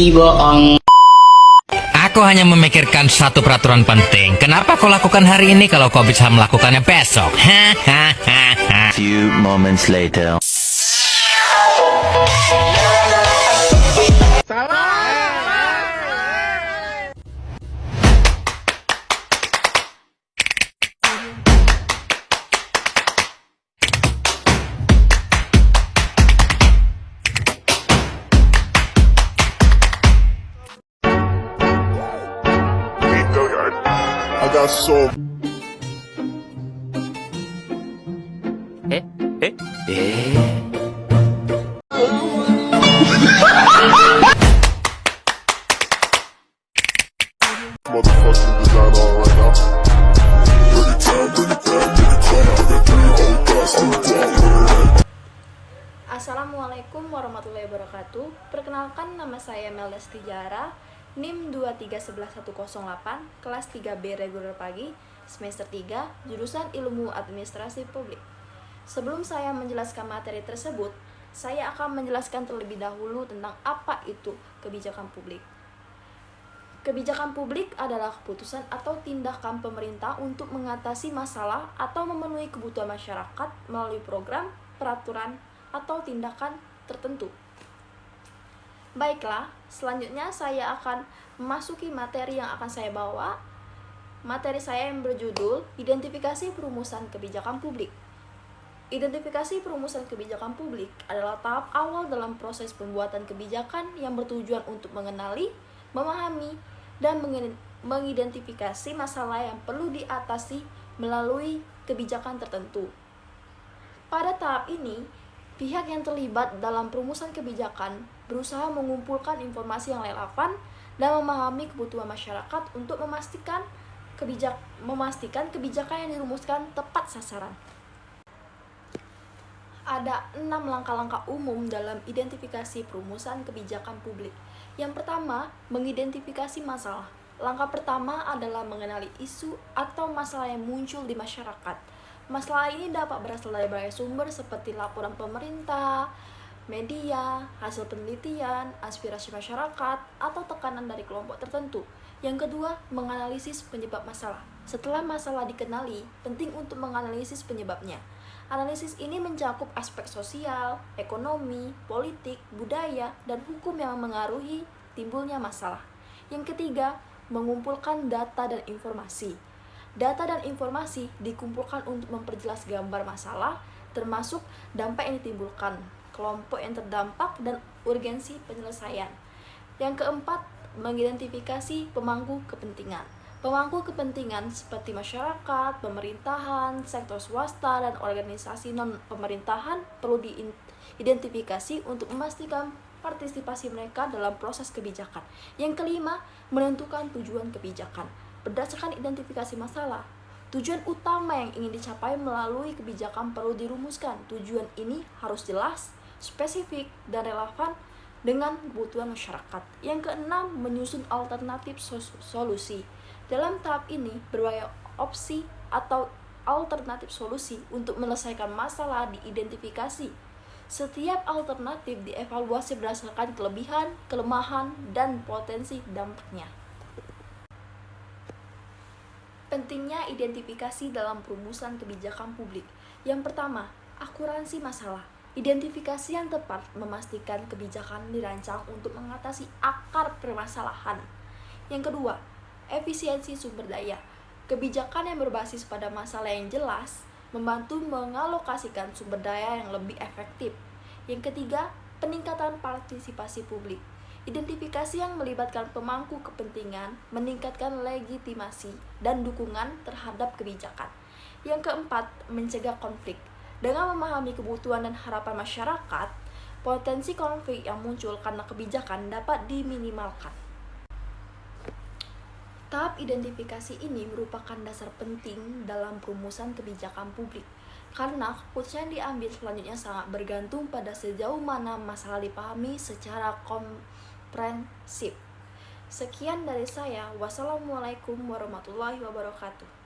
bohong. Aku hanya memikirkan satu peraturan penting. Kenapa kau lakukan hari ini kalau kau bisa melakukannya besok? Hahaha. Few moments later. I got so. Motherfucking design on right now. Assalamualaikum warahmatullahi wabarakatuh. Perkenalkan, nama saya Melda Stijara, NIM 2311108, kelas 3B reguler pagi, semester 3, jurusan Ilmu Administrasi Publik. Sebelum saya menjelaskan materi tersebut, saya akan menjelaskan terlebih dahulu tentang apa itu kebijakan publik. Kebijakan publik adalah keputusan atau tindakan pemerintah untuk mengatasi masalah atau memenuhi kebutuhan masyarakat melalui program, peraturan, atau tindakan tertentu. Baiklah, selanjutnya saya akan memasuki materi yang akan saya bawa. Materi saya yang berjudul Identifikasi Perumusan Kebijakan Publik. Identifikasi perumusan kebijakan publik adalah tahap awal dalam proses pembuatan kebijakan yang bertujuan untuk mengenali, memahami, dan mengidentifikasi masalah yang perlu diatasi melalui kebijakan tertentu. Pada tahap ini, pihak yang terlibat dalam perumusan kebijakan berusaha mengumpulkan informasi yang relevan dan memahami kebutuhan masyarakat untuk memastikan kebijakan yang dirumuskan tepat sasaran. Ada 6 langkah-langkah umum dalam identifikasi perumusan kebijakan publik. Yang pertama, mengidentifikasi masalah. Langkah pertama adalah mengenali isu atau masalah yang muncul di masyarakat. Masalah ini dapat berasal dari berbagai sumber seperti laporan pemerintah, media, hasil penelitian, aspirasi masyarakat, atau tekanan dari kelompok tertentu. Yang kedua, menganalisis penyebab masalah. Setelah masalah dikenali, penting untuk menganalisis penyebabnya. Analisis ini mencakup aspek sosial, ekonomi, politik, budaya, dan hukum yang mengaruhi timbulnya masalah. Yang ketiga, mengumpulkan data dan informasi. Data dan informasi dikumpulkan untuk memperjelas gambar masalah, termasuk dampak yang ditimbulkan, kelompok yang terdampak, dan urgensi penyelesaian. Yang keempat, mengidentifikasi pemangku kepentingan. Pemangku kepentingan seperti masyarakat, pemerintahan, sektor swasta, dan organisasi non-pemerintahan perlu diidentifikasi untuk memastikan partisipasi mereka dalam proses kebijakan. Yang kelima, menentukan tujuan kebijakan. Berdasarkan identifikasi masalah, tujuan utama yang ingin dicapai melalui kebijakan perlu dirumuskan. Tujuan ini harus jelas, spesifik, dan relevan dengan kebutuhan masyarakat. Yang keenam, menyusun alternatif solusi. Dalam tahap ini, berbagai opsi atau alternatif solusi untuk menyelesaikan masalah diidentifikasi. Setiap alternatif dievaluasi berdasarkan kelebihan, kelemahan, dan potensi dampaknya. Pentingnya identifikasi dalam perumusan kebijakan publik. Yang pertama, akurasi masalah. Identifikasi yang tepat memastikan kebijakan dirancang untuk mengatasi akar permasalahan. Yang kedua, efisiensi sumber daya. Kebijakan yang berbasis pada masalah yang jelas membantu mengalokasikan sumber daya yang lebih efektif. Yang ketiga, peningkatan partisipasi publik. Identifikasi yang melibatkan pemangku kepentingan meningkatkan legitimasi dan dukungan terhadap kebijakan. Yang keempat, mencegah konflik. Dengan memahami kebutuhan dan harapan masyarakat, potensi konflik yang muncul karena kebijakan dapat diminimalkan. Tahap identifikasi ini merupakan dasar penting dalam perumusan kebijakan publik, karena keputusan yang diambil selanjutnya sangat bergantung pada sejauh mana masalah dipahami secara komprehensif. Sekian dari saya. Wassalamualaikum warahmatullahi wabarakatuh.